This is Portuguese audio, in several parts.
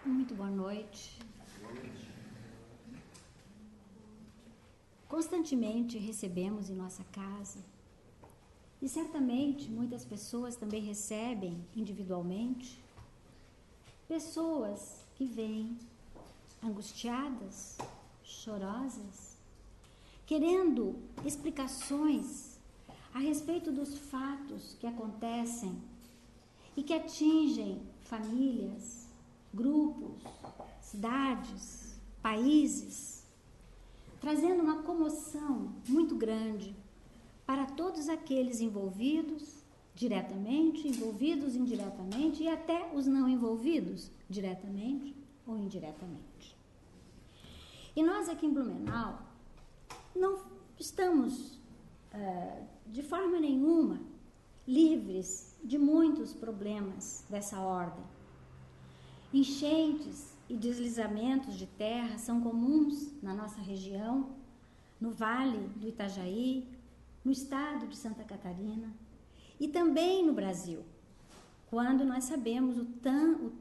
Muito boa noite. Constantemente recebemos em nossa casa, e certamente muitas pessoas também recebem individualmente, pessoas que vêm angustiadas, chorosas, querendo explicações a respeito dos fatos que acontecem e que atingem famílias, grupos, cidades, países, trazendo uma comoção muito grande para todos aqueles envolvidos diretamente, envolvidos indiretamente e até os não envolvidos diretamente ou indiretamente. E nós aqui em Blumenau não estamos de forma nenhuma livres de muitos problemas dessa ordem. Enchentes e deslizamentos de terra são comuns na nossa região, no Vale do Itajaí, no estado de Santa Catarina e também no Brasil, quando nós sabemos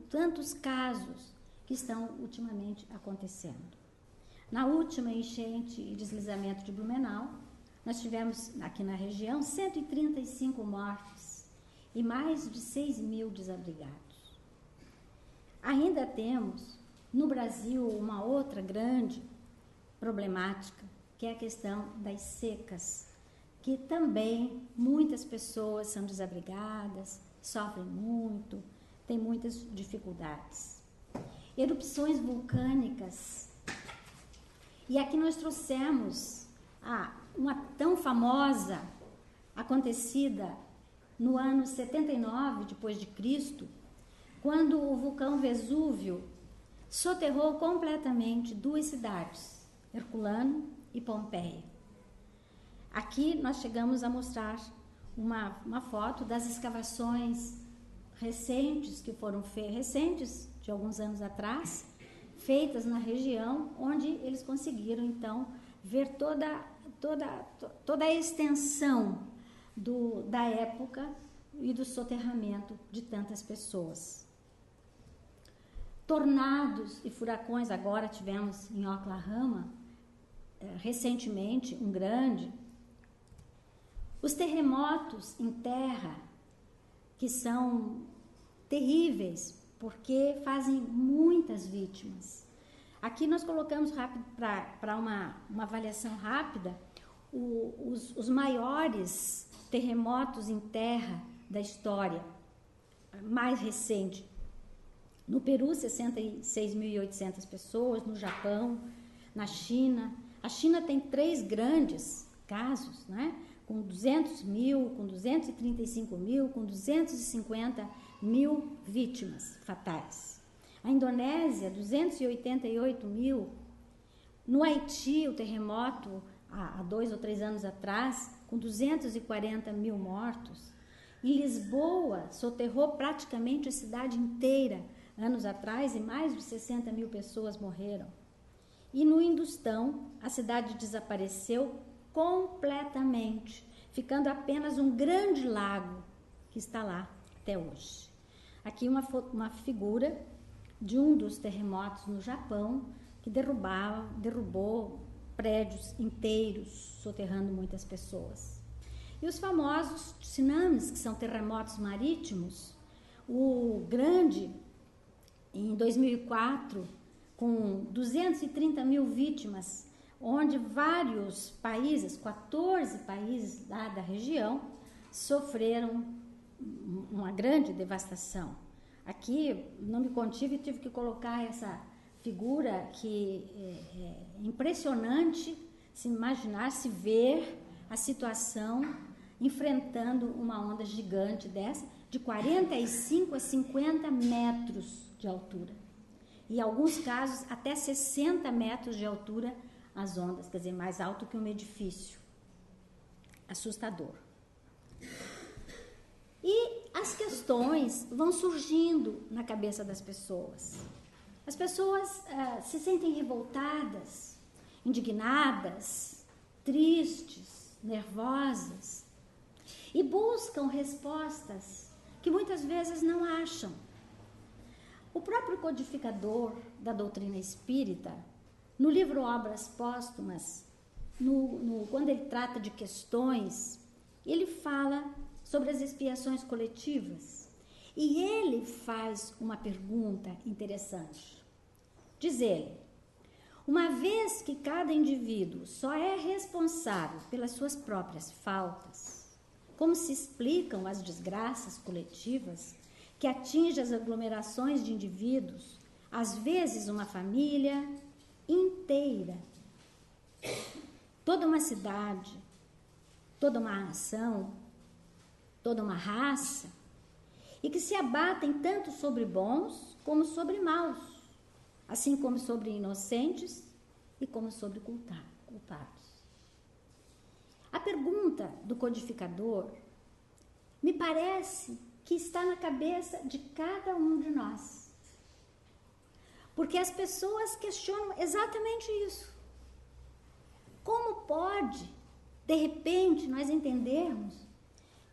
tantos casos que estão ultimamente acontecendo. Na última enchente e deslizamento de Blumenau, nós tivemos aqui na região 135 mortes e mais de 6.000 desabrigados. Ainda temos no Brasil uma outra grande problemática, que é a questão das secas, que também muitas pessoas são desabrigadas, sofrem muito, têm muitas dificuldades. Erupções vulcânicas. E aqui nós trouxemos uma tão famosa, acontecida no ano 79 depois de Cristo, quando o vulcão Vesúvio soterrou completamente duas cidades, Herculano e Pompeia. Aqui nós chegamos a mostrar uma foto das escavações recentes, que foram recentes, de alguns anos atrás, feitas na região, onde eles conseguiram, então, ver toda a extensão da época e do soterramento de tantas pessoas. Tornados e furacões, agora tivemos em Oklahoma, recentemente, um grande. Os terremotos em terra, que são terríveis, porque fazem muitas vítimas. Aqui nós colocamos rápido para uma avaliação rápida os maiores terremotos em terra da história, mais recente. No Peru, 66.800 pessoas, no Japão, na China. A China tem 3 grandes casos, né? Com 200 mil, com 235 mil, com 250 mil vítimas fatais. A Indonésia, 288 mil. No Haiti, o terremoto, há 2 ou 3 anos atrás, com 240 mil mortos. E Lisboa soterrou praticamente a cidade inteira anos atrás e mais de 60 mil pessoas morreram. E no Hindustão, a cidade desapareceu completamente, ficando apenas um grande lago que está lá até hoje. Aqui uma figura de um dos terremotos no Japão que derrubou prédios inteiros, soterrando muitas pessoas. E os famosos tsunamis, que são terremotos marítimos, o grande, em 2004, com 230 mil vítimas, onde vários países, 14 países lá da região, sofreram uma grande devastação. Aqui, não me contive, tive que colocar essa figura que é impressionante se imaginar, se ver a situação enfrentando uma onda gigante dessa, de 45 a 50 metros de altura. E em alguns casos, até 60 metros de altura as ondas, quer dizer, mais alto que um edifício. Assustador. E as questões vão surgindo na cabeça das pessoas. As pessoas se sentem revoltadas, indignadas, tristes, nervosas e buscam respostas que muitas vezes não acham. O próprio codificador da doutrina espírita, no livro Obras Póstumas, quando ele trata de questões, ele fala sobre as expiações coletivas. E ele faz uma pergunta interessante. Diz ele: uma vez que cada indivíduo só é responsável pelas suas próprias faltas, como se explicam as desgraças coletivas que atingem as aglomerações de indivíduos, às vezes uma família inteira, toda uma cidade, toda uma nação, toda uma raça, e que se abatem tanto sobre bons como sobre maus, assim como sobre inocentes e como sobre culpados. A pergunta do codificador me parece que está na cabeça de cada um de nós. Porque as pessoas questionam exatamente isso. Como pode, de repente, nós entendermos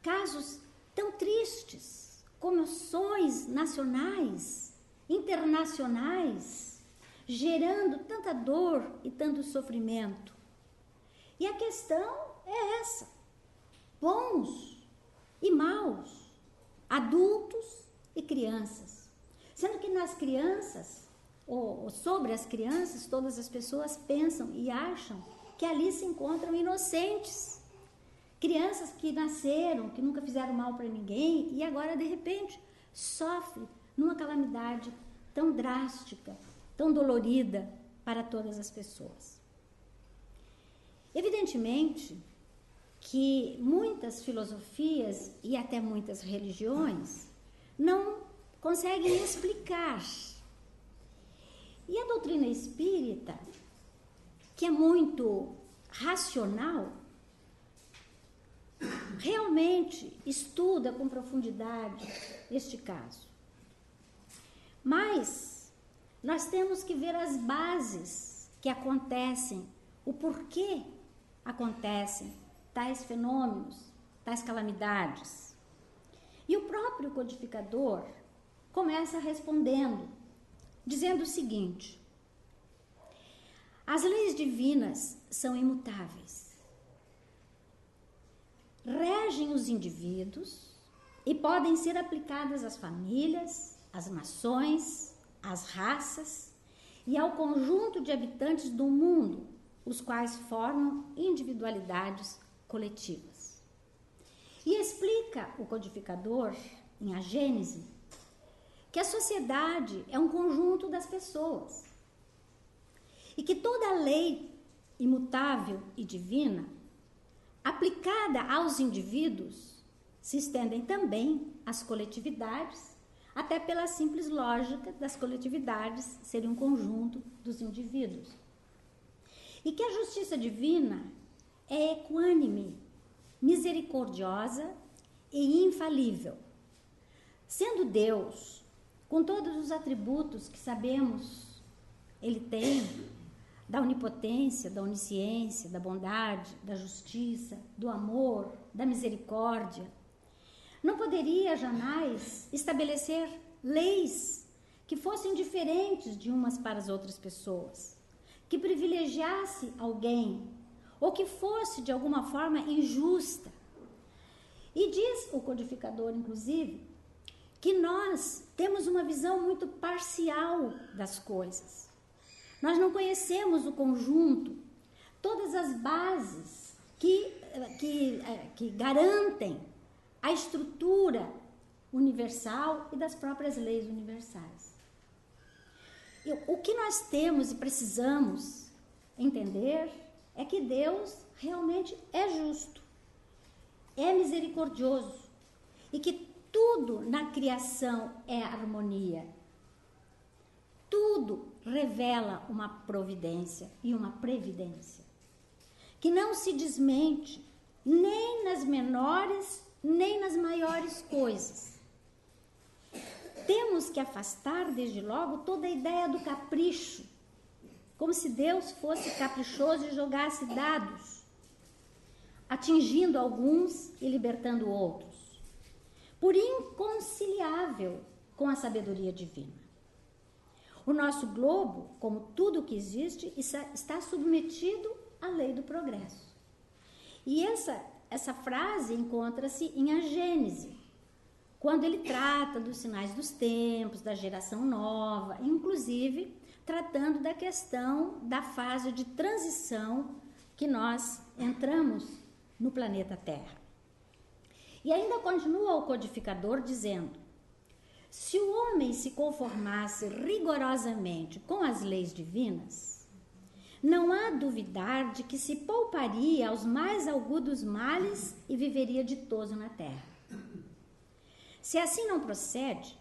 casos tão tristes, comoções nacionais, internacionais, gerando tanta dor e tanto sofrimento? E a questão é essa: bons e maus, adultos e crianças. Sendo que nas crianças, ou sobre as crianças, todas as pessoas pensam e acham que ali se encontram inocentes. Crianças que nasceram, que nunca fizeram mal para ninguém e agora, de repente, sofrem numa calamidade tão drástica, tão dolorida para todas as pessoas. Evidentemente que muitas filosofias e até muitas religiões não conseguem explicar. E a doutrina espírita, que é muito racional, realmente estuda com profundidade este caso. Mas nós temos que ver as bases que acontecem, o porquê acontecem tais fenômenos, tais calamidades. E o próprio codificador começa respondendo, dizendo o seguinte: as leis divinas são imutáveis, regem os indivíduos e podem ser aplicadas às famílias, às nações, às raças e ao conjunto de habitantes do mundo, os quais formam individualidades coletivas. E explica o codificador, em A Gênese, que a sociedade é um conjunto das pessoas e que toda lei imutável e divina, aplicada aos indivíduos, se estendem também às coletividades, até pela simples lógica das coletividades serem um conjunto dos indivíduos. E que a justiça divina é equânime, misericordiosa e infalível. Sendo Deus, com todos os atributos que sabemos Ele tem, da onipotência, da onisciência, da bondade, da justiça, do amor, da misericórdia, não poderia jamais estabelecer leis que fossem diferentes de umas para as outras pessoas, que privilegiasse alguém ou que fosse de alguma forma injusta. E diz o codificador, inclusive, que nós temos uma visão muito parcial das coisas. Nós não conhecemos o conjunto, todas as bases que garantem a estrutura universal e das próprias leis universais. O que nós temos e precisamos entender é que Deus realmente é justo, é misericordioso e que tudo na criação é harmonia. Tudo revela uma providência e uma previdência que não se desmente nem nas menores nem nas maiores coisas. Temos que afastar desde logo toda a ideia do capricho, como se Deus fosse caprichoso e jogasse dados, atingindo alguns e libertando outros, por inconciliável com a sabedoria divina. O nosso globo, como tudo que existe, está submetido à lei do progresso. E essa frase encontra-se em A Gênese, quando ele trata dos sinais dos tempos, da geração nova, inclusive tratando da questão da fase de transição que nós entramos no planeta Terra. E ainda continua o codificador dizendo: se o homem se conformasse rigorosamente com as leis divinas, não há duvidar de que se pouparia aos mais agudos males e viveria ditoso na terra. Se assim não procede,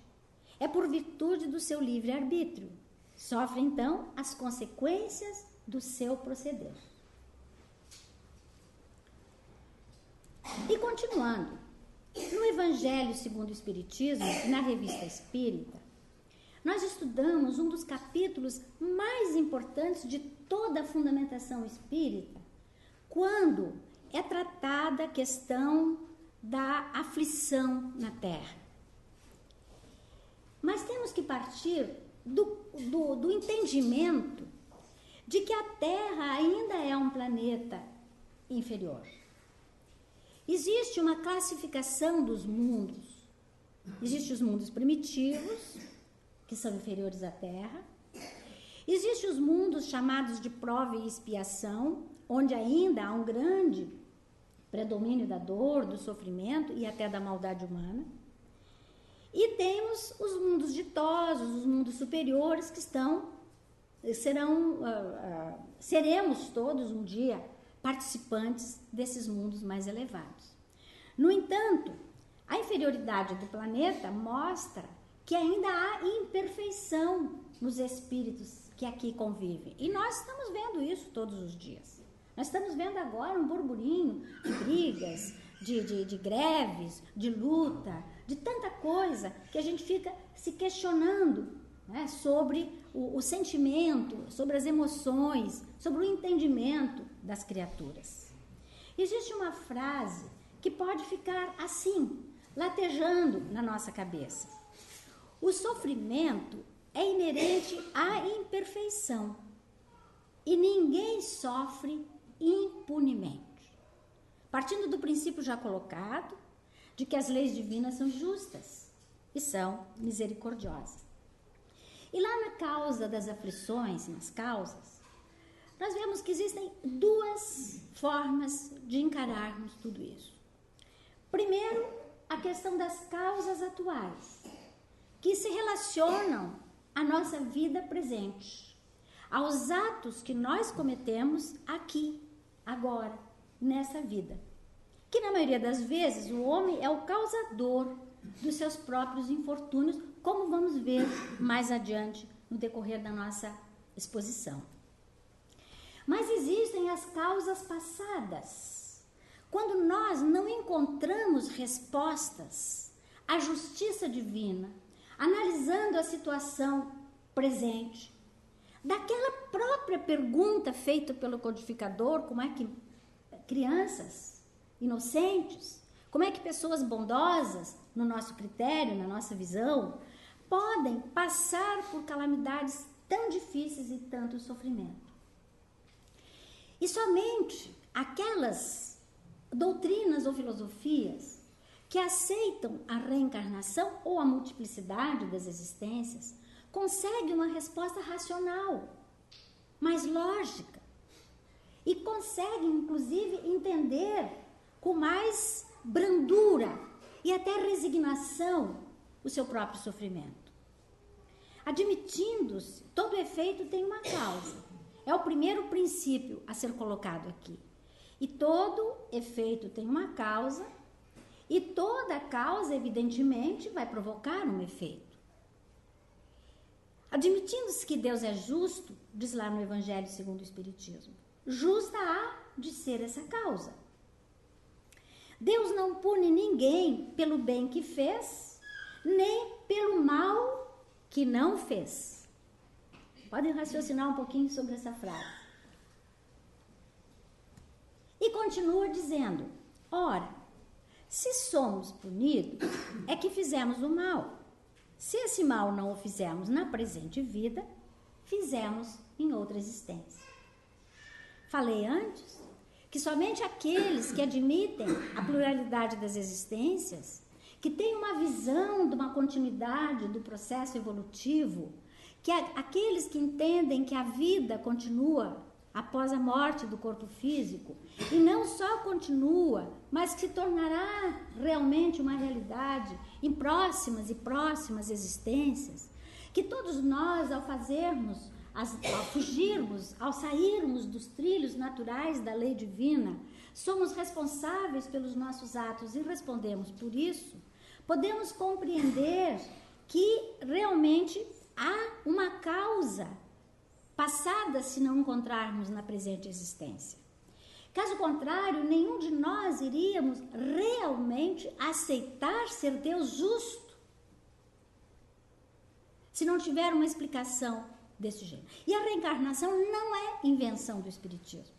é por virtude do seu livre-arbítrio. Sofre, então, as consequências do seu proceder. E continuando, no Evangelho segundo o Espiritismo, na Revista Espírita, nós estudamos um dos capítulos mais importantes de toda a fundamentação espírita, quando é tratada a questão da aflição na Terra. Mas temos que partir do entendimento de que a Terra ainda é um planeta inferior. Existe uma classificação dos mundos. Existem os mundos primitivos, que são inferiores à Terra. Existem os mundos chamados de prova e expiação, onde ainda há um grande predomínio da dor, do sofrimento e até da maldade humana. E temos os mundos ditosos, os mundos superiores, que seremos todos um dia participantes desses mundos mais elevados. No entanto, a inferioridade do planeta mostra que ainda há imperfeição nos espíritos que aqui convivem. E nós estamos vendo isso todos os dias. Nós estamos vendo agora um burburinho de brigas, de greves, de luta, de tanta coisa que a gente fica se questionando, né, sobre o sentimento, sobre as emoções, sobre o entendimento das criaturas. Existe uma frase que pode ficar assim, latejando na nossa cabeça. O sofrimento é inerente à imperfeição e ninguém sofre impunemente. Partindo do princípio já colocado, de que as leis divinas são justas e são misericordiosas. E lá na causa das aflições, nas causas, nós vemos que existem duas formas de encararmos tudo isso. Primeiro, a questão das causas atuais, que se relacionam à nossa vida presente, aos atos que nós cometemos aqui, agora, nessa vida. Que na maioria das vezes o homem é o causador dos seus próprios infortúnios, como vamos ver mais adiante no decorrer da nossa exposição. Mas existem as causas passadas. Quando nós não encontramos respostas à justiça divina, analisando a situação presente, daquela própria pergunta feita pelo codificador, como é que crianças inocentes, como é que pessoas bondosas, no nosso critério, na nossa visão, podem passar por calamidades tão difíceis e tanto sofrimento. E somente aquelas doutrinas ou filosofias que aceitam a reencarnação ou a multiplicidade das existências conseguem uma resposta racional, mais lógica, e conseguem, inclusive, entender com mais brandura e até resignação o seu próprio sofrimento. Admitindo-se, todo efeito tem uma causa. É o primeiro princípio a ser colocado aqui. E todo efeito tem uma causa, e toda causa, evidentemente, vai provocar um efeito. Admitindo-se que Deus é justo, diz lá no Evangelho segundo o Espiritismo, justa há de ser essa causa. Deus não pune ninguém pelo bem que fez, nem pelo mal que não fez. Podem raciocinar um pouquinho sobre essa frase. E continua dizendo: ora, se somos punidos, é que fizemos o mal. Se esse mal não o fizemos na presente vida, fizemos em outra existência. Falei antes que somente aqueles que admitem a pluralidade das existências, que têm uma visão de uma continuidade do processo evolutivo, que aqueles que entendem que a vida continua após a morte do corpo físico, e não só continua, mas que se tornará realmente uma realidade em próximas e próximas existências, que todos nós, ao fugirmos, ao sairmos dos trilhos naturais da lei divina, somos responsáveis pelos nossos atos e respondemos por isso, podemos compreender que realmente há uma causa passada se não encontrarmos na presente existência. Caso contrário, nenhum de nós iríamos realmente aceitar ser Deus justo se não tiver uma explicação desse gênero. E a reencarnação não é invenção do Espiritismo.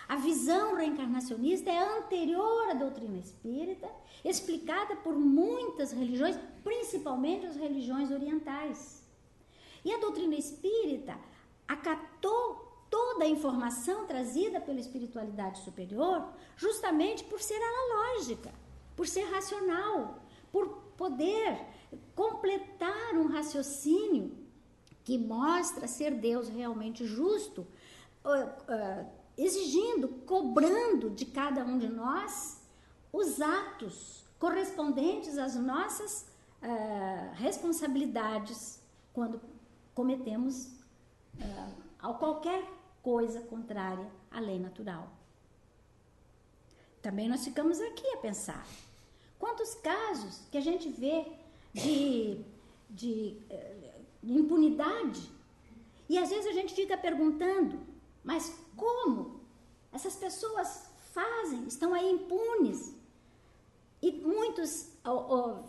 A visão reencarnacionista é anterior à doutrina espírita, explicada por muitas religiões, principalmente as religiões orientais. E a doutrina espírita acatou toda a informação trazida pela espiritualidade superior justamente por ser analógica, por ser racional, por poder completar um raciocínio que mostra ser Deus realmente justo, exigindo, cobrando de cada um de nós os atos correspondentes às nossas responsabilidades quando cometemos qualquer coisa contrária à lei natural. Também nós ficamos aqui a pensar. Quantos casos que a gente vê de impunidade, e às vezes a gente fica perguntando, mas como essas pessoas fazem, estão aí impunes, e muitos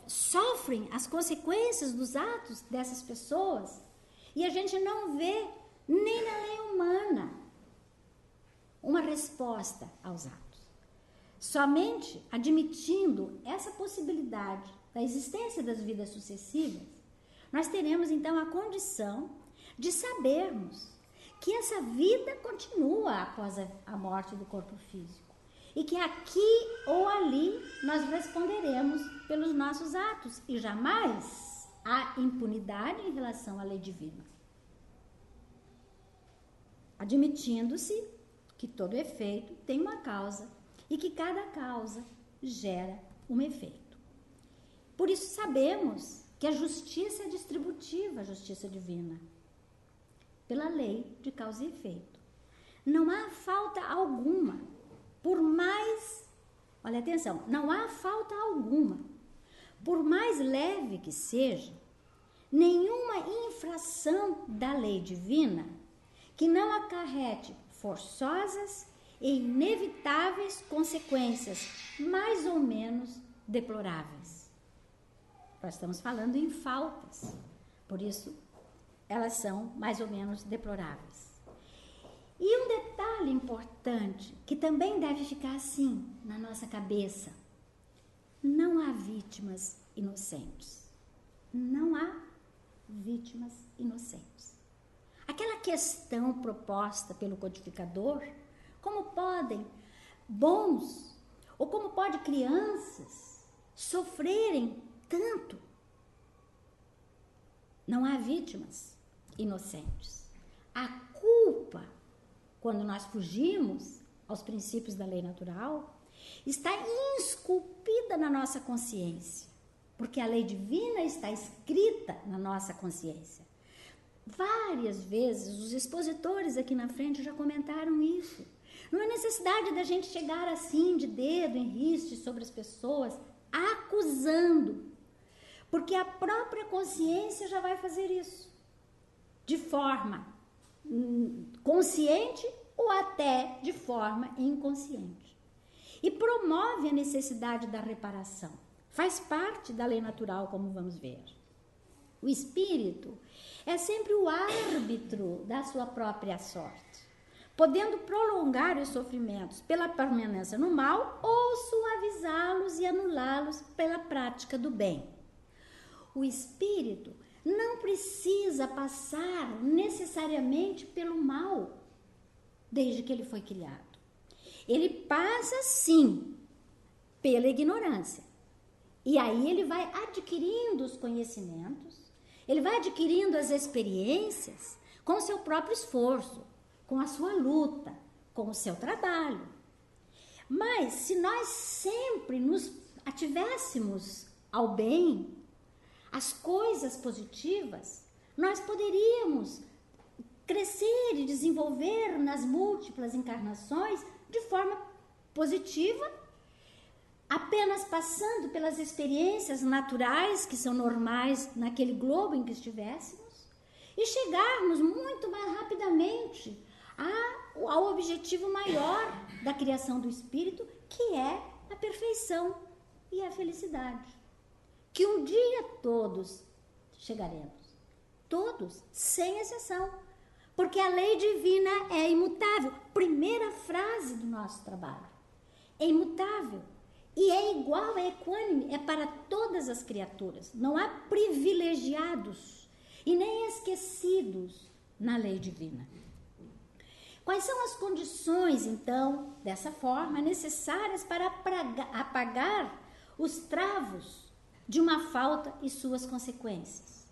sofrem as consequências dos atos dessas pessoas, e a gente não vê nem na lei humana uma resposta aos atos. Somente admitindo essa possibilidade da existência das vidas sucessivas, nós teremos então a condição de sabermos que essa vida continua após a morte do corpo físico e que aqui ou ali nós responderemos pelos nossos atos e jamais há impunidade em relação à lei divina. Admitindo-se que todo efeito tem uma causa e que cada causa gera um efeito. Por isso sabemos que a justiça é distributiva, a justiça divina, pela lei de causa e efeito. Não há falta alguma, por mais, olha atenção, não há falta alguma, por mais leve que seja, nenhuma infração da lei divina que não acarrete forçosas e inevitáveis consequências mais ou menos deploráveis. Nós estamos falando em faltas, por isso elas são mais ou menos deploráveis. E um detalhe importante, que também deve ficar assim na nossa cabeça: não há vítimas inocentes. Não há vítimas inocentes. Aquela questão proposta pelo codificador, como podem bons ou como pode crianças sofrerem tanto? Não há vítimas inocentes. A culpa, quando nós fugimos aos princípios da lei natural, está esculpida na nossa consciência, porque a lei divina está escrita na nossa consciência. Várias vezes os expositores aqui na frente já comentaram isso. Não é necessidade da gente chegar assim de dedo em riste sobre as pessoas, acusando, porque a própria consciência já vai fazer isso, de forma consciente ou até de forma inconsciente. E promove a necessidade da reparação. Faz parte da lei natural, como vamos ver. O espírito é sempre o árbitro da sua própria sorte, podendo prolongar os sofrimentos pela permanência no mal ou suavizá-los e anulá-los pela prática do bem. O espírito não precisa passar necessariamente pelo mal, desde que ele foi criado. Ele passa, sim, pela ignorância. E aí ele vai adquirindo os conhecimentos, ele vai adquirindo as experiências com o seu próprio esforço, com a sua luta, com o seu trabalho. Mas se nós sempre nos ativéssemos ao bem, às coisas positivas, nós poderíamos crescer e desenvolver nas múltiplas encarnações de forma positiva, apenas passando pelas experiências naturais que são normais naquele globo em que estivéssemos e chegarmos muito mais rapidamente ao objetivo maior da criação do espírito, que é a perfeição e a felicidade. Que um dia todos chegaremos, todos, sem exceção, porque a lei divina é imutável. Primeira frase do nosso trabalho. É imutável. E é igual, é equânime, é para todas as criaturas. Não há privilegiados e nem esquecidos na lei divina. Quais são as condições, então, dessa forma, necessárias para apagar os travos de uma falta e suas consequências?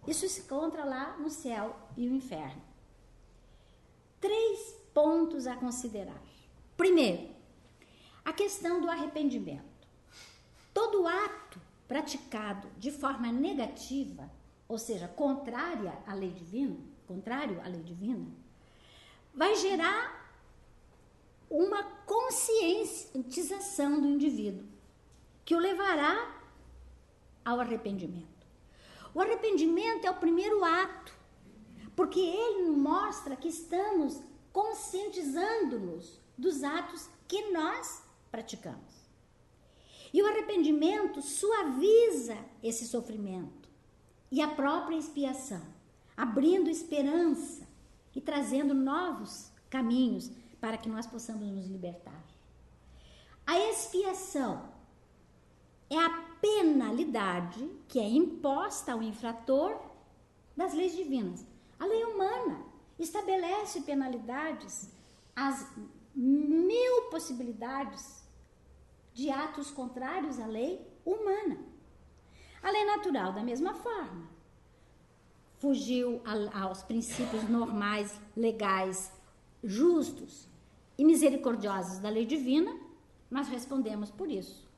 Isso se encontra lá no céu e o inferno. 3 pontos a considerar. Primeiro, a questão do arrependimento. Todo ato praticado de forma negativa, ou seja, contrário à lei divina, vai gerar uma conscientização do indivíduo, que o levará ao arrependimento. O arrependimento é o primeiro ato, porque ele mostra que estamos conscientizando-nos dos atos que nós praticamos. E o arrependimento suaviza esse sofrimento e a própria expiação, abrindo esperança e trazendo novos caminhos para que nós possamos nos libertar. A expiação é a penalidade que é imposta ao infrator das leis divinas. A lei humana estabelece penalidades, as 1000 possibilidades de atos contrários à lei humana. A lei natural, da mesma forma, fugiu aos princípios normais, legais, justos e misericordiosos da lei divina, nós respondemos por isso.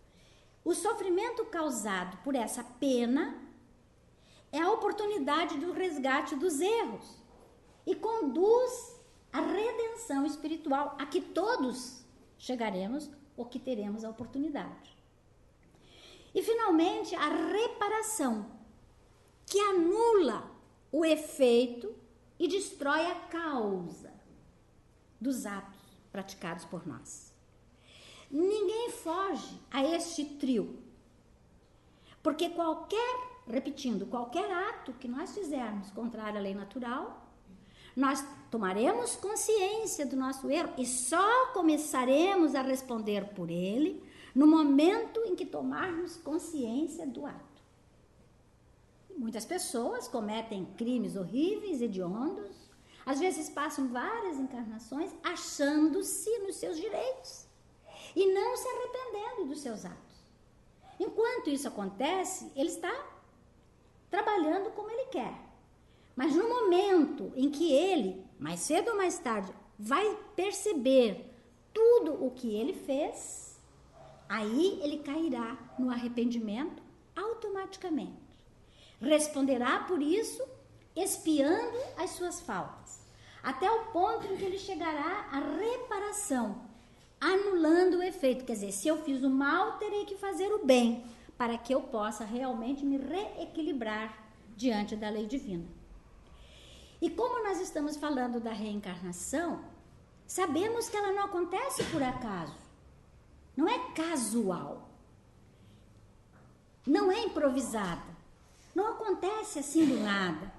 O sofrimento causado por essa pena é a oportunidade do resgate dos erros e conduz à redenção espiritual, a que todos chegaremos ou que teremos a oportunidade. E, finalmente, a reparação, que anula o efeito e destrói a causa dos atos praticados por nós. Ninguém foge a este trio, porque qualquer ato que nós fizermos contrário à lei natural, nós tomaremos consciência do nosso erro e só começaremos a responder por ele no momento em que tomarmos consciência do ato. Muitas pessoas cometem crimes horríveis, hediondos, às vezes passam várias encarnações achando-se nos seus direitos e não se arrependendo dos seus atos. Enquanto isso acontece, ele está trabalhando como ele quer. Mas no momento em que ele, mais cedo ou mais tarde, vai perceber tudo o que ele fez, aí ele cairá no arrependimento automaticamente. Responderá por isso, expiando as suas faltas, até o ponto em que ele chegará à reparação, anulando o efeito. Quer dizer, se eu fiz o mal, terei que fazer o bem, para que eu possa realmente me reequilibrar diante da lei divina. E como nós estamos falando da reencarnação, sabemos que ela não acontece por acaso, não é casual, não é improvisada, não acontece assim do nada.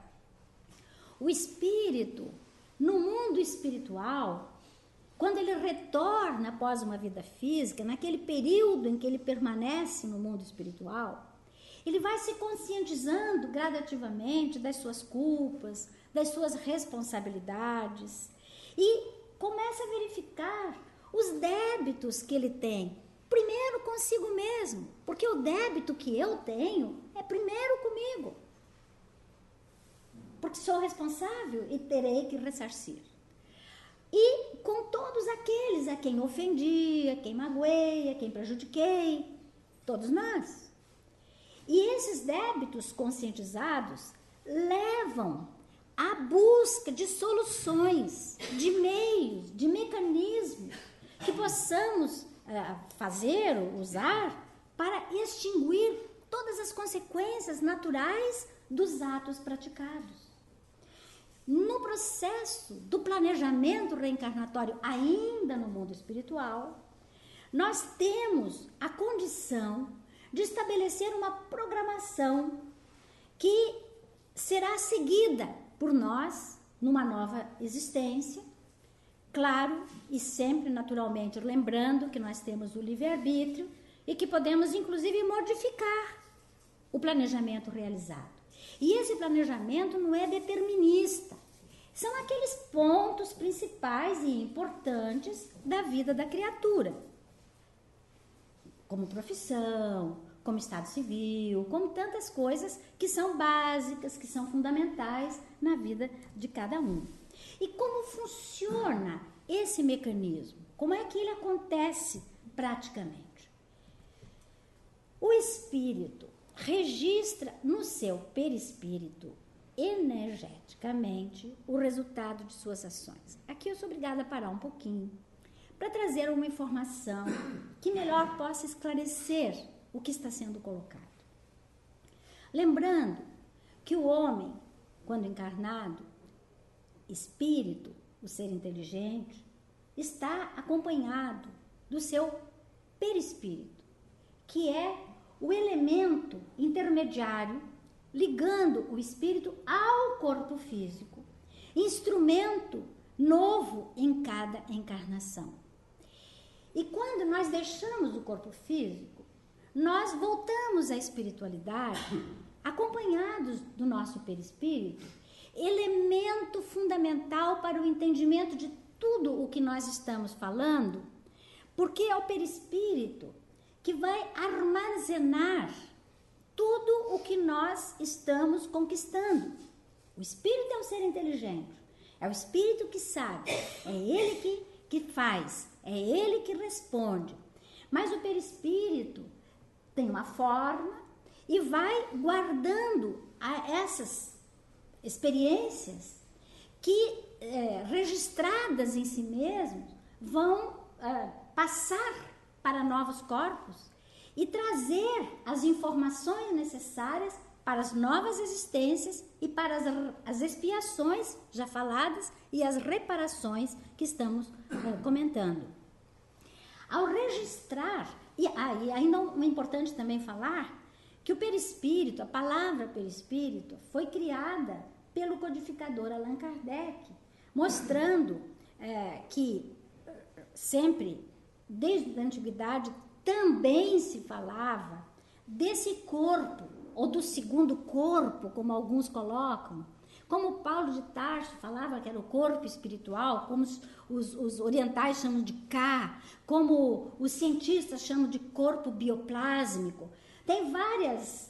O espírito, no mundo espiritual, quando ele retorna após uma vida física, naquele período em que ele permanece no mundo espiritual, Ele vai se conscientizando gradativamente das suas culpas, das suas responsabilidades e começa a verificar os débitos que ele tem. Primeiro consigo mesmo, porque o débito que eu tenho é primeiro comigo. Porque sou responsável e terei que ressarcir. E com todos aqueles a quem ofendi, a quem magoei, a quem prejudiquei, todos nós. E esses débitos conscientizados levam à busca de soluções, de meios, de mecanismos que possamos fazer, usar para extinguir todas as consequências naturais dos atos praticados. No processo do planejamento reencarnatório, ainda no mundo espiritual, nós temos a condição de estabelecer uma programação que será seguida por nós numa nova existência, claro, e sempre naturalmente lembrando que nós temos o livre-arbítrio e que podemos inclusive modificar o planejamento realizado. E esse planejamento não é determinista, são aqueles pontos principais e importantes da vida da criatura, como profissão, como estado civil, como tantas coisas que são básicas, que são fundamentais na vida de cada um. E como funciona esse mecanismo? Como é que ele acontece praticamente? O espírito registra no seu perispírito energeticamente o resultado de suas ações. Aqui eu sou obrigada a parar um pouquinho para trazer uma informação que melhor possa esclarecer o que está sendo colocado. Lembrando que o homem, quando encarnado, espírito, o ser inteligente, está acompanhado do seu perispírito, que é o elemento intermediário ligando o espírito ao corpo físico, instrumento novo em cada encarnação. E quando nós deixamos o corpo físico, nós voltamos à espiritualidade, acompanhados do nosso perispírito, elemento fundamental para o entendimento de tudo o que nós estamos falando, porque é o perispírito que vai armazenar tudo o que nós estamos conquistando. O espírito é um ser inteligente, é o espírito que sabe, é ele que faz, é ele que responde. Mas o perispírito tem uma forma e vai guardando essas experiências que, registradas em si mesmo, vão passar para novos corpos e trazer as informações necessárias para as novas existências e para as expiações já faladas e as reparações que estamos comentando. Ao registrar, e ainda é importante também falar que o perispírito, a palavra perispírito, foi criada pelo codificador Allan Kardec, mostrando que sempre, desde a antiguidade, também se falava desse corpo, ou do segundo corpo, como alguns colocam, como Paulo de Tarso falava que era o corpo espiritual, como os orientais chamam de Ka, como os cientistas chamam de corpo bioplásmico. Tem vários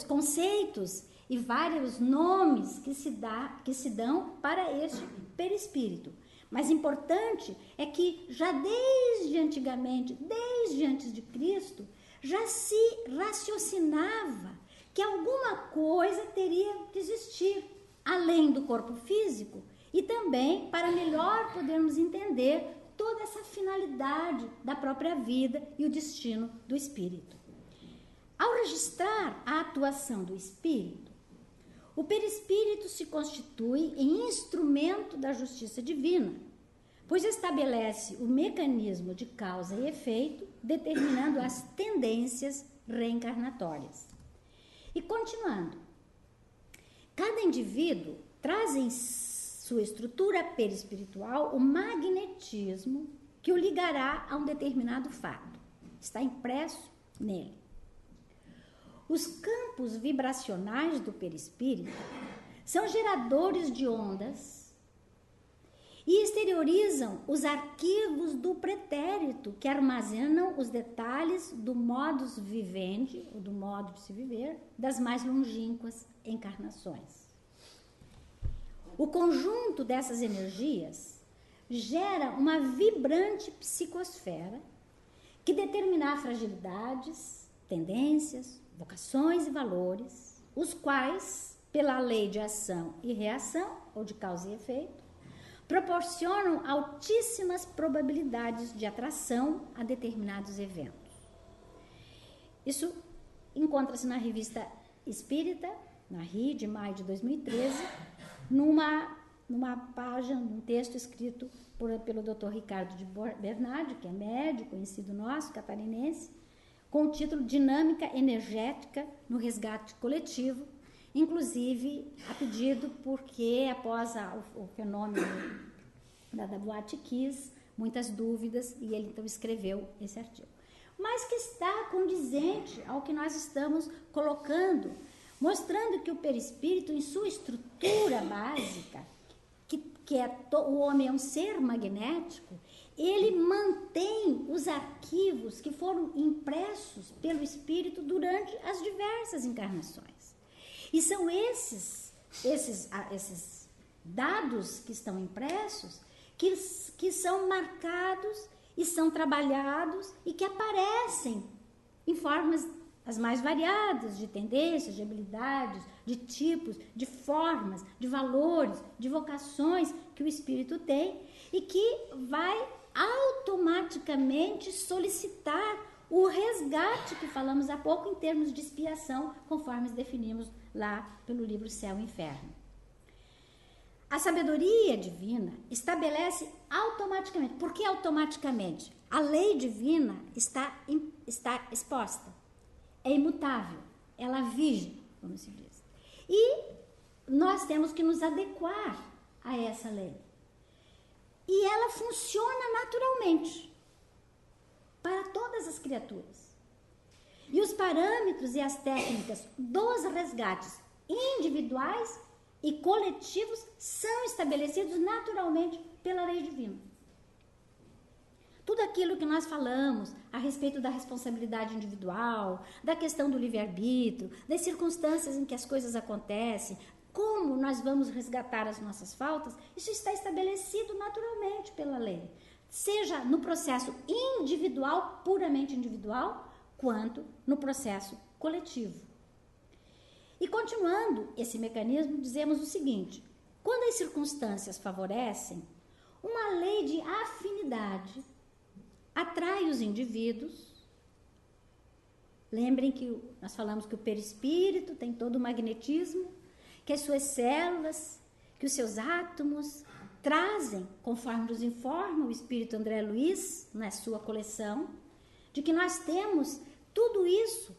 conceitos e vários nomes que se dão para este perispírito. Mas importante é que já desde antigamente, desde antes de Cristo, já se raciocinava que alguma coisa teria de existir além do corpo físico e também para melhor podermos entender toda essa finalidade da própria vida e o destino do espírito. Ao registrar a atuação do espírito, o perispírito se constitui em instrumento da justiça divina, pois estabelece o mecanismo de causa e efeito, determinando as tendências reencarnatórias. E continuando, cada indivíduo traz em sua estrutura perispiritual o magnetismo que o ligará a um determinado fato. Está impresso nele. Os campos vibracionais do perispírito são geradores de ondas e exteriorizam os arquivos do pretérito, que armazenam os detalhes do modus vivendi, ou do modo de se viver, das mais longínquas encarnações. O conjunto dessas energias gera uma vibrante psicosfera que determina fragilidades, tendências, vocações e valores, os quais, pela lei de ação e reação, ou de causa e efeito, proporcionam altíssimas probabilidades de atração a determinados eventos. Isso encontra-se na Revista Espírita, na RI, de maio de 2013, numa página, num texto escrito pelo Dr. Ricardo de Bernardi, que é médico, conhecido nosso, catarinense, com o título Dinâmica Energética no Resgate Coletivo, inclusive a pedido porque, após o fenômeno da Boate Kiss, muitas dúvidas, e ele então escreveu esse artigo. Mas que está condizente ao que nós estamos colocando, mostrando que o perispírito, em sua estrutura básica, o homem é um ser magnético, ele mantém os arquivos que foram impressos pelo espírito durante as diversas encarnações. E são esses dados que estão impressos que são marcados e são trabalhados e que aparecem em formas as mais variadas, de tendências, de habilidades, de tipos, de formas, de valores, de vocações que o espírito tem e que vai automaticamente solicitar o resgate que falamos há pouco em termos de expiação, conforme definimos lá pelo livro Céu e Inferno. A sabedoria divina estabelece automaticamente. Por que automaticamente? A lei divina está exposta. É imutável, ela vige, como se diz. E nós temos que nos adequar a essa lei. E ela funciona naturalmente para todas as criaturas. E os parâmetros e as técnicas dos resgates individuais e coletivos são estabelecidos naturalmente pela lei divina. Tudo aquilo que nós falamos a respeito da responsabilidade individual, da questão do livre-arbítrio, das circunstâncias em que as coisas acontecem, como nós vamos resgatar as nossas faltas, isso está estabelecido naturalmente pela lei. Seja no processo individual, puramente individual, quanto no processo coletivo. E continuando esse mecanismo, dizemos o seguinte: quando as circunstâncias favorecem, uma lei de afinidade atrai os indivíduos. Lembrem que nós falamos que o perispírito tem todo o magnetismo, que as suas células, que os seus átomos trazem, conforme nos informa o espírito André Luiz, na sua coleção, de que nós temos tudo isso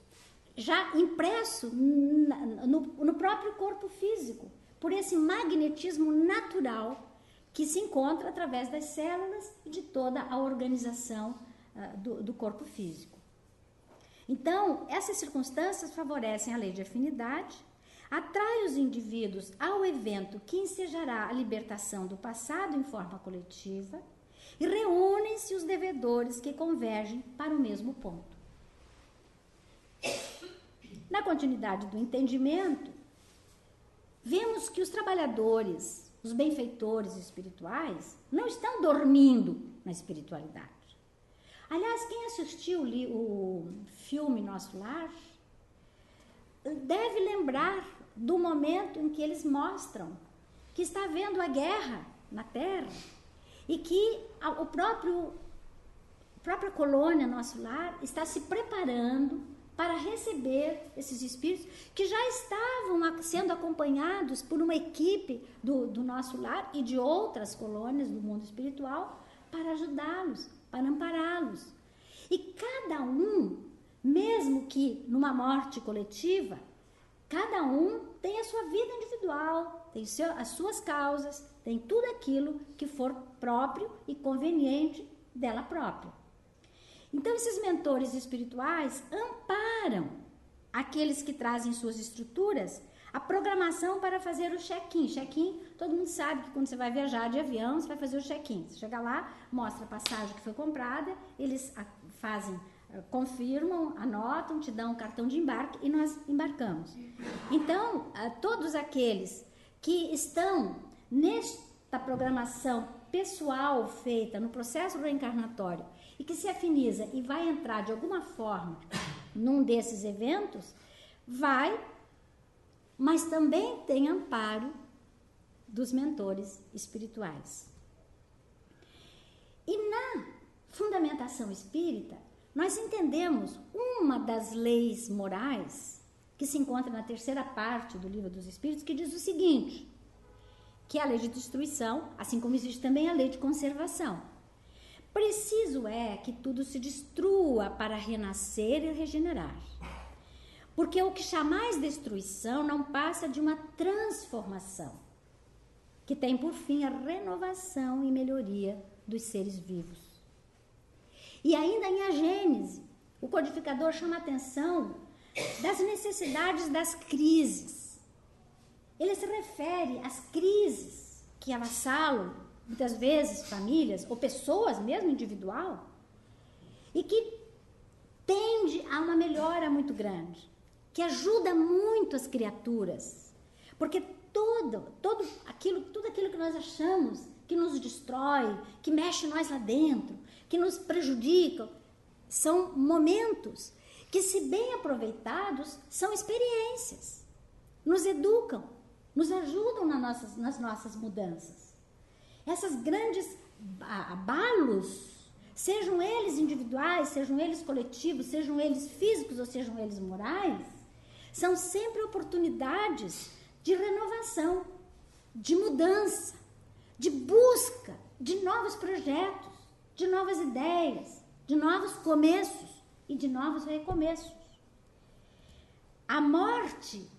já impresso no próprio corpo físico, por esse magnetismo natural que se encontra através das células e de toda a organização do corpo físico. Então, essas circunstâncias favorecem a lei de afinidade, atrai os indivíduos ao evento que ensejará a libertação do passado em forma coletiva e reúnem-se os devedores que convergem para o mesmo ponto. Na continuidade do entendimento, vemos que os trabalhadores, os benfeitores espirituais, não estão dormindo na espiritualidade. Aliás, quem assistiu o filme Nosso Lar deve lembrar do momento em que eles mostram que está havendo a guerra na Terra e que a própria colônia Nosso Lar está se preparando para receber esses espíritos que já estavam sendo acompanhados por uma equipe do Nosso Lar e de outras colônias do mundo espiritual para ajudá-los, para ampará-los. E cada um, mesmo que numa morte coletiva, cada um tem a sua vida individual, tem as suas causas, tem tudo aquilo que for próprio e conveniente dela própria. Então, esses mentores espirituais amparam aqueles que trazem suas estruturas a programação para fazer o check-in. Check-in, todo mundo sabe que quando você vai viajar de avião, você vai fazer o check-in. Você chega lá, mostra a passagem que foi comprada, eles fazem, confirmam, anotam, te dão um cartão de embarque e nós embarcamos. Então, todos aqueles que estão nesta programação pessoal feita no processo reencarnatório e que se afiniza e vai entrar de alguma forma num desses eventos, vai, mas também tem amparo dos mentores espirituais. E na fundamentação espírita, nós entendemos uma das leis morais que se encontra na terceira parte do Livro dos Espíritos, que diz o seguinte, que é a lei de destruição, assim como existe também a lei de conservação. Preciso é que tudo se destrua para renascer e regenerar. Porque o que chamais destruição não passa de uma transformação, que tem por fim a renovação e melhoria dos seres vivos. E ainda em A Gênese, o codificador chama a atenção das necessidades das crises. Ele se refere às crises que avassalam, muitas vezes, famílias ou pessoas mesmo, individual, e que tende a uma melhora muito grande, que ajuda muito as criaturas, porque tudo aquilo que nós achamos que nos destrói, que mexe nós lá dentro, que nos prejudicam, são momentos que, se bem aproveitados, são experiências, nos educam, nos ajudam nas nossas mudanças. Essas grandes abalos, sejam eles individuais, sejam eles coletivos, sejam eles físicos ou sejam eles morais, são sempre oportunidades de renovação, de mudança, de busca de novos projetos, de novas ideias, de novos começos e de novos recomeços. A morte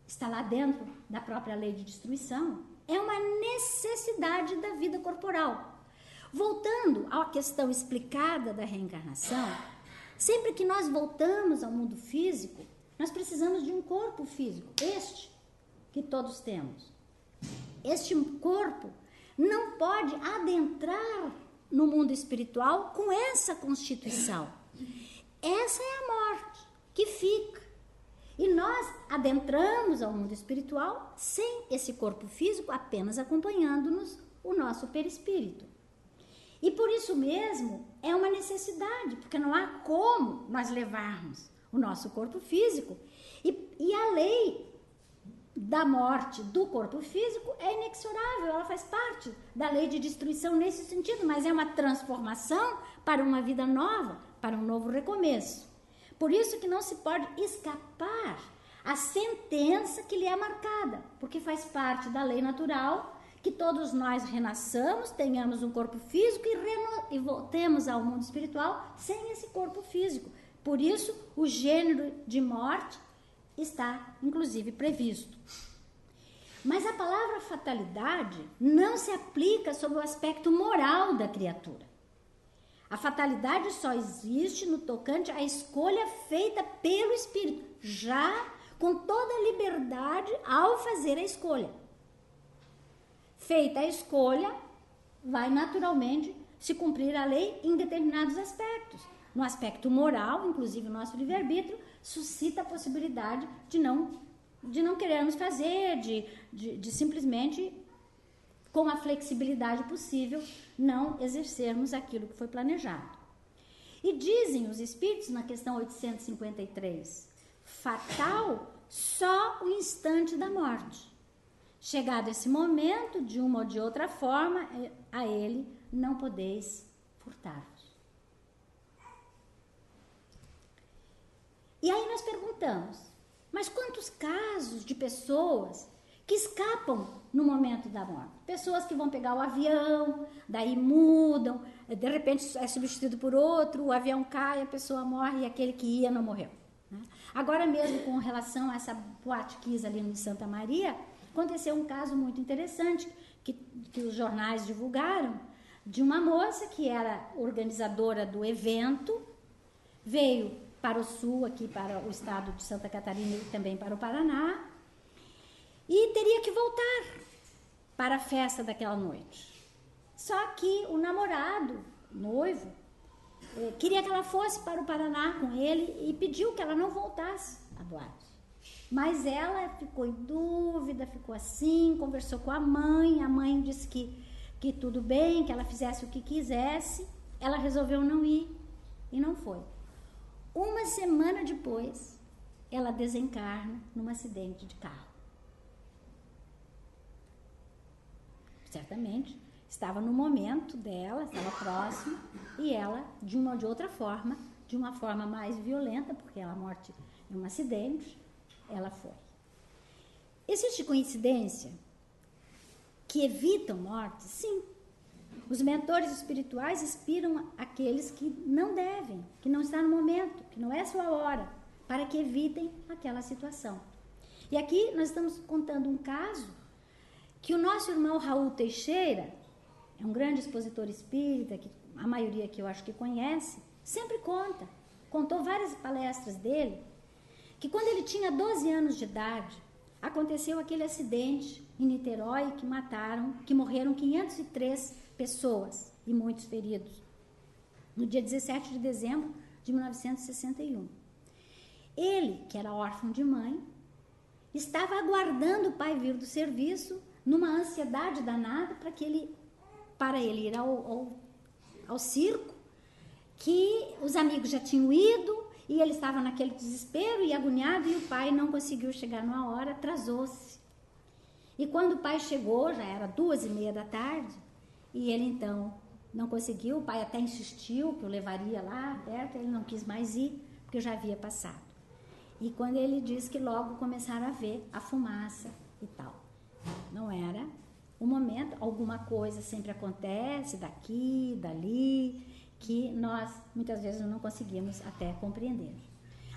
está lá dentro da própria lei de destruição, é uma necessidade da vida corporal. Voltando à questão explicada da reencarnação, sempre que nós voltamos ao mundo físico, nós precisamos de um corpo físico, este que todos temos. Este corpo não pode adentrar no mundo espiritual com essa constituição. Essa é a morte que fica. E nós adentramos ao mundo espiritual sem esse corpo físico, apenas acompanhando-nos o nosso perispírito. E por isso mesmo é uma necessidade, porque não há como nós levarmos o nosso corpo físico. E a lei da morte do corpo físico é inexorável, ela faz parte da lei de destruição nesse sentido, mas é uma transformação para uma vida nova, para um novo recomeço. Por isso que não se pode escapar à sentença que lhe é marcada, porque faz parte da lei natural que todos nós renasçamos, tenhamos um corpo físico e voltemos ao mundo espiritual sem esse corpo físico. Por isso, o gênero de morte está, inclusive, previsto. Mas a palavra fatalidade não se aplica sob o aspecto moral da criatura. A fatalidade só existe no tocante à escolha feita pelo espírito, já com toda a liberdade ao fazer a escolha. Feita a escolha, vai naturalmente se cumprir a lei em determinados aspectos. No aspecto moral, inclusive o nosso livre-arbítrio, suscita a possibilidade de não querermos fazer, de simplesmente, com a flexibilidade possível, não exercermos aquilo que foi planejado. E dizem os espíritos, na questão 853, fatal só o instante da morte. Chegado esse momento, de uma ou de outra forma, a ele não podeis furtar-vos. E aí nós perguntamos, mas quantos casos de pessoas que escapam no momento da morte? Pessoas que vão pegar o avião, daí mudam, de repente é substituído por outro, o avião cai, a pessoa morre e aquele que ia não morreu. Né? Agora mesmo, com relação a essa Boate Kiss ali no Santa Maria, aconteceu um caso muito interessante que os jornais divulgaram, de uma moça que era organizadora do evento, veio para o sul, aqui para o estado de Santa Catarina e também para o Paraná, e teria que voltar para a festa daquela noite. Só que o namorado, noivo, queria que ela fosse para o Paraná com ele e pediu que ela não voltasse à boate. Mas ela ficou em dúvida, ficou assim, conversou com a mãe disse que tudo bem, que ela fizesse o que quisesse. Ela resolveu não ir e não foi. Uma semana depois, ela desencarna num acidente de carro. Certamente, estava no momento dela, estava próxima, e ela, de uma ou de outra forma, de uma forma mais violenta, porque ela morte em um acidente, ela foi. Existe coincidência que evitam morte? Sim. Os mentores espirituais inspiram aqueles que não devem, que não está no momento, que não é sua hora, para que evitem aquela situação. E aqui nós estamos contando um caso que o nosso irmão Raul Teixeira, é um grande expositor espírita, que a maioria que eu acho que conhece, sempre contou várias palestras dele, que quando ele tinha 12 anos de idade, aconteceu aquele acidente em Niterói que morreram 503 pessoas e muitos feridos, no dia 17 de dezembro de 1961. Ele, que era órfão de mãe, estava aguardando o pai vir do serviço numa ansiedade danada para ele ir ao circo, que os amigos já tinham ido e ele estava naquele desespero e agoniado, e o pai não conseguiu chegar numa hora, atrasou-se. E quando o pai chegou, já era 2h30 da tarde, e ele então não conseguiu, o pai até insistiu que o levaria lá perto, ele não quis mais ir, porque já havia passado. E quando ele disse que logo começaram a ver a fumaça e tal. Não era o momento, alguma coisa sempre acontece daqui, dali, que nós muitas vezes não conseguimos até compreender.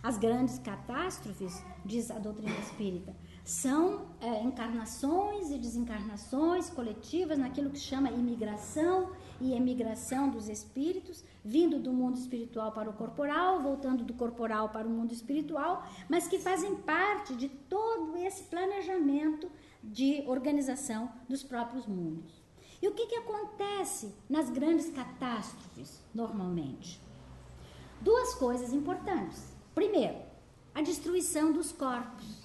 As grandes catástrofes, diz a doutrina espírita, são encarnações e desencarnações coletivas naquilo que se chama imigração e emigração dos espíritos, vindo do mundo espiritual para o corporal, voltando do corporal para o mundo espiritual, mas que fazem parte de todo esse planejamento de organização dos próprios mundos. E o que acontece nas grandes catástrofes, normalmente? Duas coisas importantes. Primeiro, a destruição dos corpos.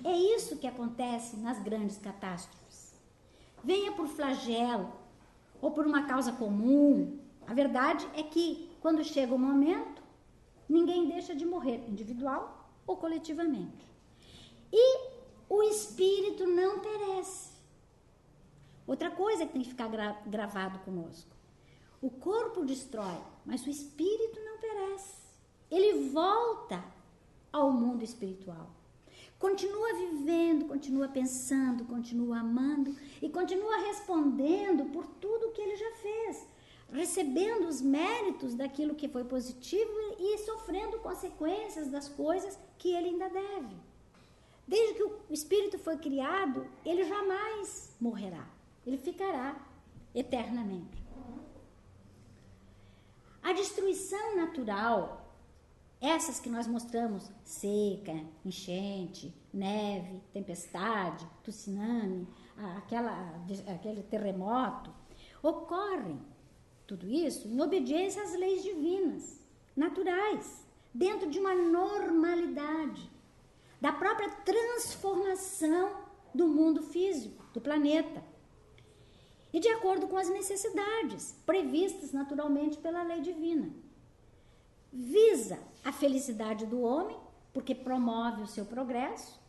É isso que acontece nas grandes catástrofes. Venha por flagelo ou por uma causa comum, a verdade é que, quando chega o momento, ninguém deixa de morrer, individual ou coletivamente. E o espírito não perece. Outra coisa que tem que ficar gravado conosco. O corpo destrói, mas o espírito não perece. Ele volta ao mundo espiritual. Continua vivendo, continua pensando, continua amando e continua respondendo por tudo que ele já fez, recebendo os méritos daquilo que foi positivo e sofrendo consequências das coisas que ele ainda deve. Desde que o espírito foi criado, ele jamais morrerá. Ele ficará eternamente. A destruição natural, essas que nós mostramos, seca, enchente, neve, tempestade, tsunami, aquele terremoto, ocorrem, tudo isso, em obediência às leis divinas, naturais, dentro de uma normalidade, da própria transformação do mundo físico, do planeta. E de acordo com as necessidades previstas naturalmente pela lei divina. Visa a felicidade do homem, porque promove o seu progresso.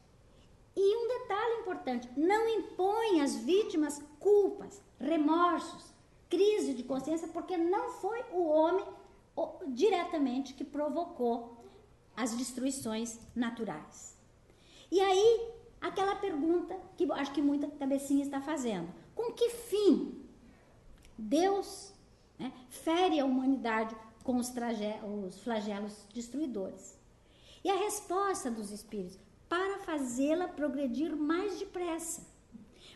E um detalhe importante, não impõe às vítimas culpas, remorsos, crise de consciência, porque não foi o homem diretamente que provocou as destruições naturais. E aí, aquela pergunta que acho que muita cabecinha está fazendo. Com que fim Deus fere a humanidade com os flagelos destruidores? E a resposta dos espíritos, para fazê-la progredir mais depressa.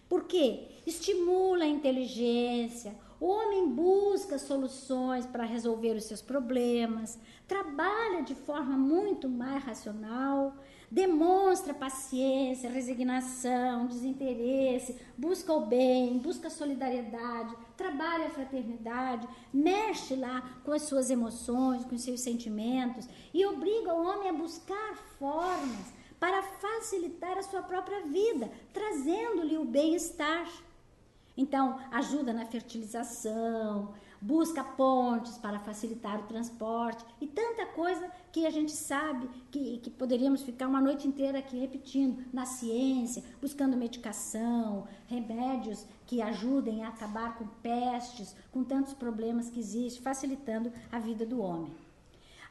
Porque estimula a inteligência, O homem busca soluções para resolver os seus problemas, trabalha de forma muito mais racional, demonstra paciência, resignação, desinteresse, busca o bem, busca a solidariedade, trabalha a fraternidade, mexe lá com as suas emoções, com os seus sentimentos e obriga o homem a buscar formas para facilitar a sua própria vida, trazendo-lhe o bem-estar. Então, ajuda na fertilização, busca pontes para facilitar o transporte e tanta coisa que a gente sabe que poderíamos ficar uma noite inteira aqui repetindo, na ciência, buscando medicação, remédios que ajudem a acabar com pestes, com tantos problemas que existem, facilitando a vida do homem.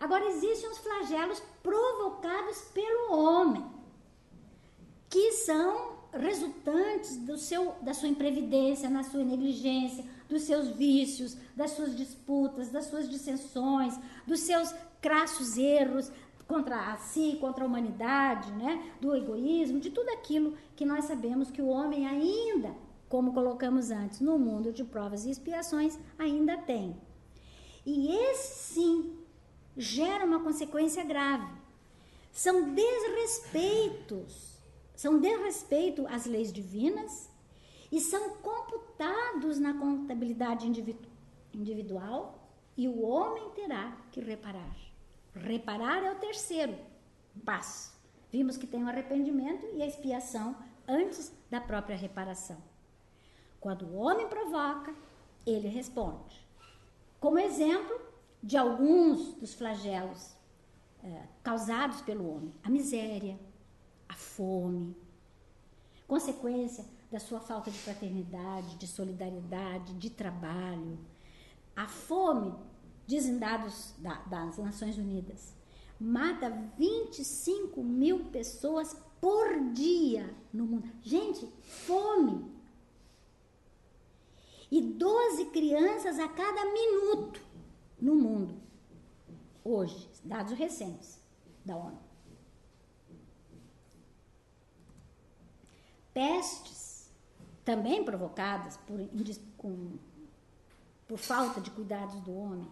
Agora, existem os flagelos provocados pelo homem, que são resultantes da sua imprevidência, na sua negligência, dos seus vícios, das suas disputas, das suas dissensões, dos seus crassos erros contra si, contra a humanidade, né? Do egoísmo, de tudo aquilo que nós sabemos que o homem ainda, como colocamos antes, no mundo de provas e expiações, ainda tem. E esse sim gera uma consequência grave. São desrespeito às leis divinas e são computados na contabilidade individual e o homem terá que reparar. Reparar é o terceiro passo. Vimos que tem o arrependimento e a expiação antes da própria reparação. Quando o homem provoca, ele responde. Como exemplo de alguns dos flagelos causados pelo homem, a miséria, a fome, consequência da sua falta de fraternidade, de solidariedade, de trabalho. A fome, dizem dados das Nações Unidas, mata 25 mil pessoas por dia no mundo. Gente, fome. E 12 crianças a cada minuto no mundo. Hoje, dados recentes da ONU. Pestes, também provocadas por falta de cuidados do homem.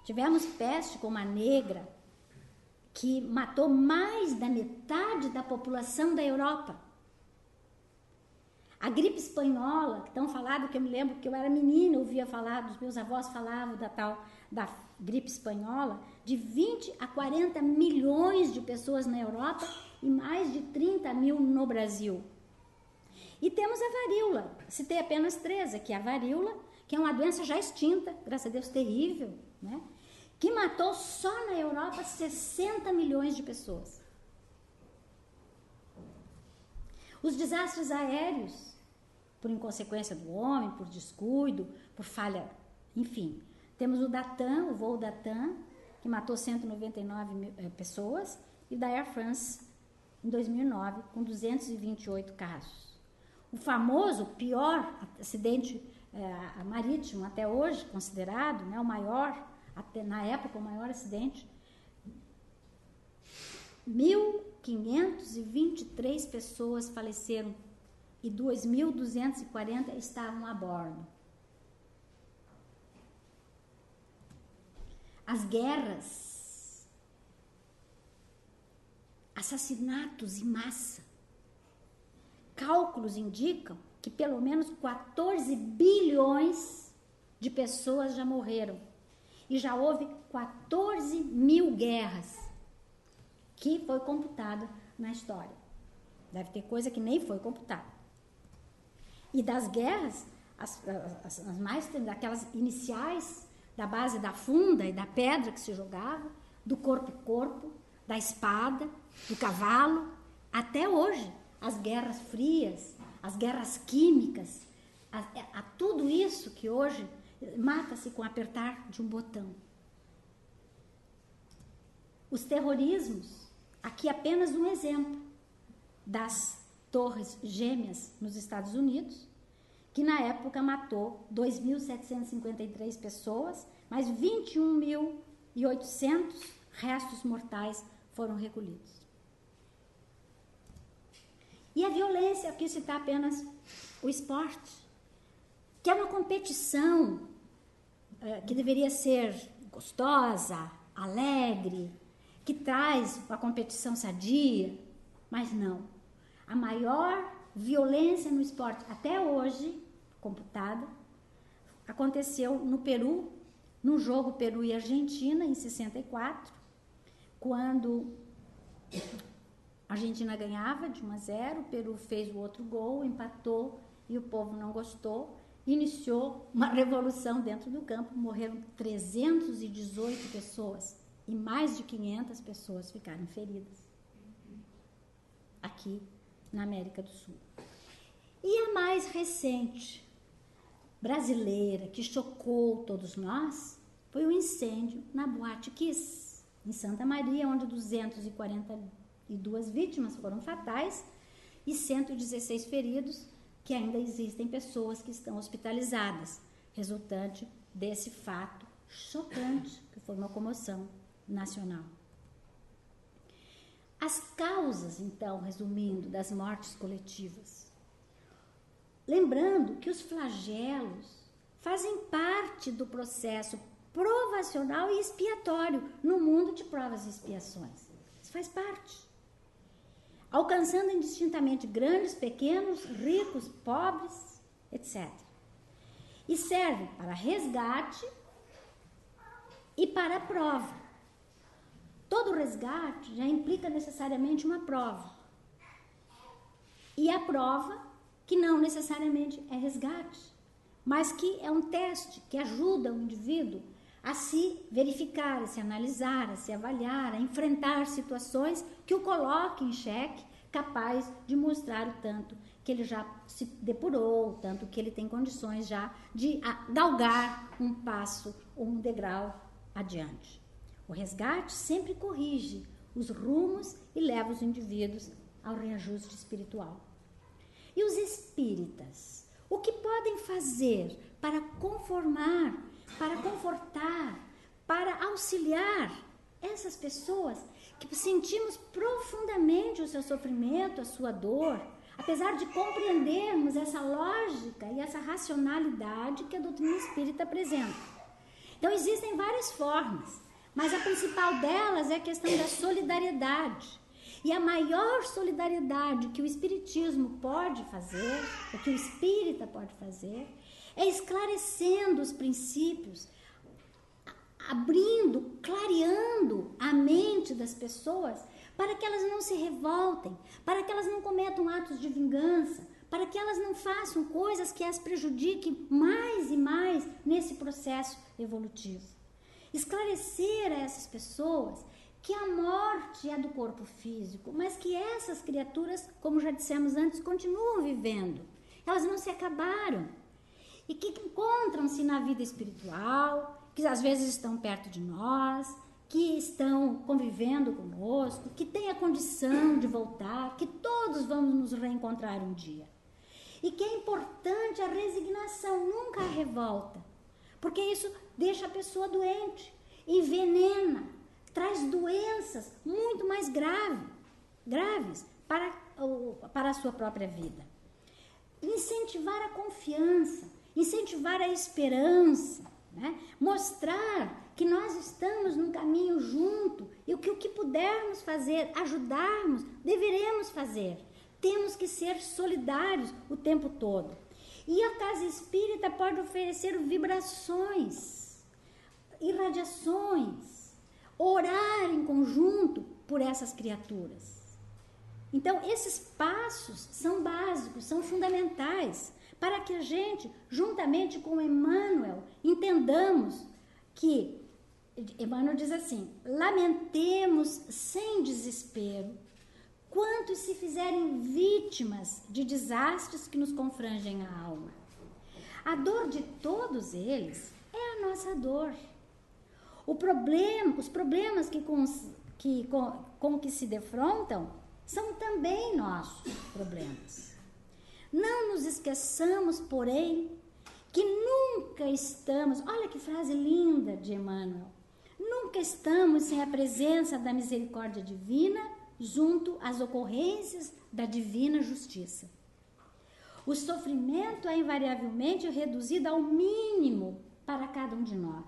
Tivemos peste como a negra, que matou mais da metade da população da Europa. A gripe espanhola, que tão falado, que eu me lembro que eu era menina, eu ouvia falar, os meus avós falavam da gripe espanhola, de 20 a 40 milhões de pessoas na Europa e mais de 30 mil no Brasil. E temos a varíola, citei apenas 3 aqui, a varíola, que é uma doença já extinta, graças a Deus, terrível, né? Que matou só na Europa 60 milhões de pessoas. Os desastres aéreos, por inconsequência do homem, por descuido, por falha, enfim. Temos o voo da TAM, que matou 199 pessoas, e da Air France, em 2009, com 228 casos. O famoso, pior acidente marítimo até hoje, considerado, né, o maior, até na época o maior acidente, 1.523 pessoas faleceram e 2.240 estavam a bordo. As guerras, assassinatos em massa. Cálculos indicam que pelo menos 14 bilhões de pessoas já morreram. E já houve 14 mil guerras, que foi computada na história. Deve ter coisa que nem foi computada. E das guerras, as mais, daquelas iniciais, da base da funda e da pedra que se jogava, do corpo a corpo, da espada, do cavalo, até hoje, as guerras frias, as guerras químicas, a tudo isso que hoje mata-se com apertar de um botão. Os terrorismos, aqui apenas um exemplo das Torres Gêmeas nos Estados Unidos, que na época matou 2.753 pessoas, mas 21.800 restos mortais foram recolhidos. E a violência, aqui citar apenas o esporte, que é uma competição que deveria ser gostosa, alegre, que traz a competição sadia, mas não. A maior violência no esporte, até hoje, computada, aconteceu no Peru, no jogo Peru e Argentina, em 64, quando a Argentina ganhava de 1-0, o Peru fez o outro gol, empatou e o povo não gostou, iniciou uma revolução dentro do campo, morreram 318 pessoas e mais de 500 pessoas ficaram feridas aqui na América do Sul. E a mais recente, brasileira, que chocou todos nós, foi o incêndio na Boate Kiss, em Santa Maria, onde 242 vítimas foram fatais e 116 feridos, que ainda existem pessoas que estão hospitalizadas, resultante desse fato chocante, que foi uma comoção nacional. As causas, então, resumindo, das mortes coletivas. Lembrando que os flagelos fazem parte do processo provacional e expiatório no mundo de provas e expiações. Isso faz parte. Alcançando indistintamente grandes, pequenos, ricos, pobres, etc. E serve para resgate e para a prova. Todo resgate já implica necessariamente uma prova. E a prova, que não necessariamente é resgate, mas que é um teste que ajuda o indivíduo a se verificar, a se analisar, a se avaliar, a enfrentar situações que o coloquem em xeque, capaz de mostrar o tanto que ele já se depurou, o tanto que ele tem condições já de galgar um passo ou um degrau adiante. O resgate sempre corrige os rumos e leva os indivíduos ao reajuste espiritual. E os espíritas, o que podem fazer para conformar, para confortar, para auxiliar essas pessoas que sentimos profundamente o seu sofrimento, a sua dor, apesar de compreendermos essa lógica e essa racionalidade que a doutrina espírita apresenta? Então, existem várias formas, mas a principal delas é a questão da solidariedade. E a maior solidariedade que o espiritismo pode fazer, o que o espírita pode fazer, é esclarecendo os princípios, abrindo, clareando a mente das pessoas para que elas não se revoltem, para que elas não cometam atos de vingança, para que elas não façam coisas que as prejudiquem mais e mais nesse processo evolutivo. Esclarecer a essas pessoas que a morte é do corpo físico, mas que essas criaturas, como já dissemos antes, continuam vivendo. Elas não se acabaram. E que encontram-se na vida espiritual, que às vezes estão perto de nós, que estão convivendo conosco, que têm a condição de voltar, que todos vamos nos reencontrar um dia. E que é importante a resignação, nunca a revolta, porque isso deixa a pessoa doente, envenena, traz doenças muito mais graves para a sua própria vida. Incentivar a confiança, incentivar a esperança, né? Mostrar que nós estamos num caminho junto e o que pudermos fazer, ajudarmos, deveremos fazer. Temos que ser solidários o tempo todo. E a casa espírita pode oferecer vibrações, irradiações, orar em conjunto por essas criaturas. Então, esses passos são básicos, são fundamentais, para que a gente, juntamente com Emmanuel, entendamos que, Emmanuel diz assim, lamentemos sem desespero, quantos se fizerem vítimas de desastres que nos confrangem a alma. A dor de todos eles é a nossa dor. Os problemas com que se defrontam são também nossos problemas. Não nos esqueçamos, porém, que nunca estamos, olha que frase linda de Emmanuel, nunca estamos sem a presença da misericórdia divina junto às ocorrências da divina justiça. O sofrimento é invariavelmente reduzido ao mínimo para cada um de nós.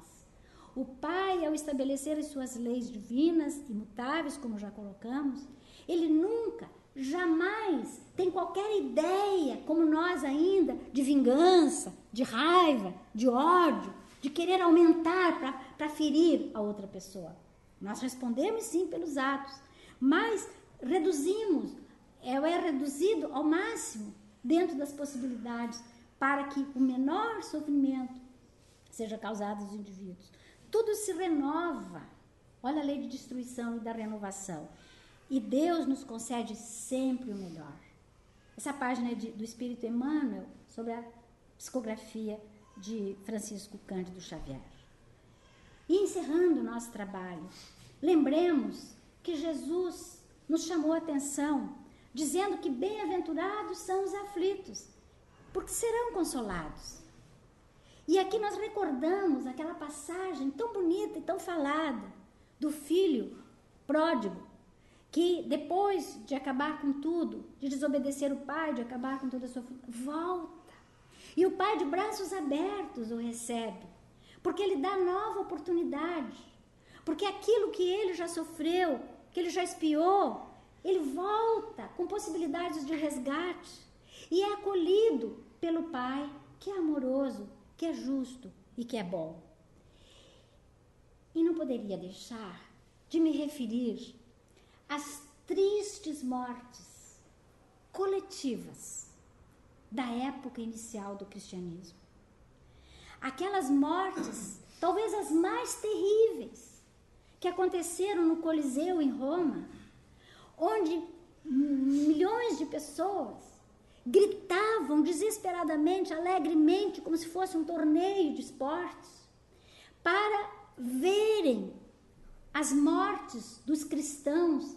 O Pai, ao estabelecer as suas leis divinas, imutáveis, como já colocamos, ele nunca, jamais tem qualquer ideia, como nós ainda, de vingança, de raiva, de ódio, de querer aumentar para ferir a outra pessoa. Nós respondemos sim pelos atos, mas reduzimos, é reduzido ao máximo dentro das possibilidades para que o menor sofrimento seja causado aos indivíduos. Tudo se renova. Olha a lei de destruição e da renovação. E Deus nos concede sempre o melhor. Essa página é do Espírito Emmanuel, sobre a psicografia de Francisco Cândido Xavier. E encerrando o nosso trabalho, lembremos que Jesus nos chamou a atenção, dizendo que bem-aventurados são os aflitos, porque serão consolados. E aqui nós recordamos aquela passagem tão bonita e tão falada do filho pródigo, que depois de acabar com tudo, de desobedecer o pai, de acabar com toda a sua volta. E o pai de braços abertos o recebe, porque ele dá nova oportunidade, porque aquilo que ele já sofreu, que ele já expiou, ele volta com possibilidades de resgate e é acolhido pelo pai, que é amoroso, que é justo e que é bom. E não poderia deixar de me referir às tristes mortes coletivas da época inicial do cristianismo. Aquelas mortes, talvez as mais terríveis, que aconteceram no Coliseu em Roma, onde milhões de pessoas gritavam desesperadamente, alegremente, como se fosse um torneio de esportes, para verem as mortes dos cristãos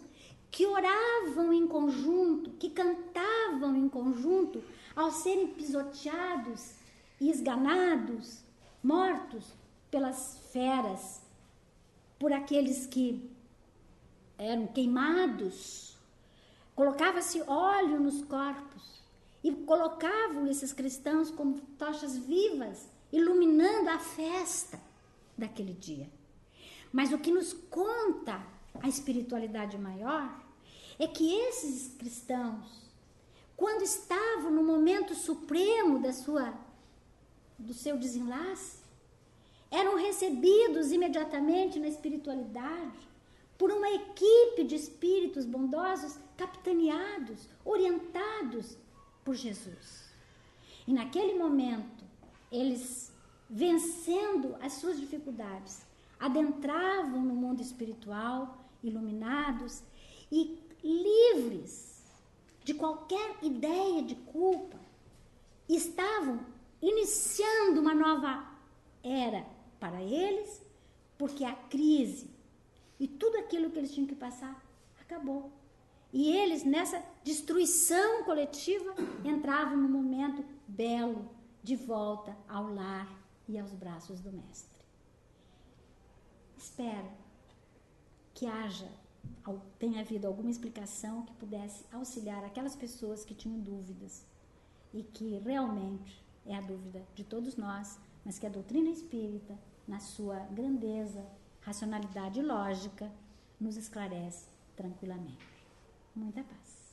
que oravam em conjunto, que cantavam em conjunto, ao serem pisoteados e esganados, mortos pelas feras, por aqueles que eram queimados. Colocava-se óleo nos corpos e colocavam esses cristãos como tochas vivas, iluminando a festa daquele dia. Mas o que nos conta a espiritualidade maior é que esses cristãos, quando estavam no momento supremo do seu desenlace, eram recebidos imediatamente na espiritualidade por uma equipe de espíritos bondosos, capitaneados, orientados por Jesus. E naquele momento, eles, vencendo as suas dificuldades, adentravam no mundo espiritual, iluminados e livres de qualquer ideia de culpa. Estavam iniciando uma nova era para eles, porque a crise e tudo aquilo que eles tinham que passar acabou. E eles, nessa destruição coletiva, entravam num momento belo de volta ao lar e aos braços do Mestre. Espero que tenha havido alguma explicação que pudesse auxiliar aquelas pessoas que tinham dúvidas e que realmente é a dúvida de todos nós, mas que a doutrina espírita, na sua grandeza, racionalidade e lógica, nos esclarece tranquilamente. Muita paz.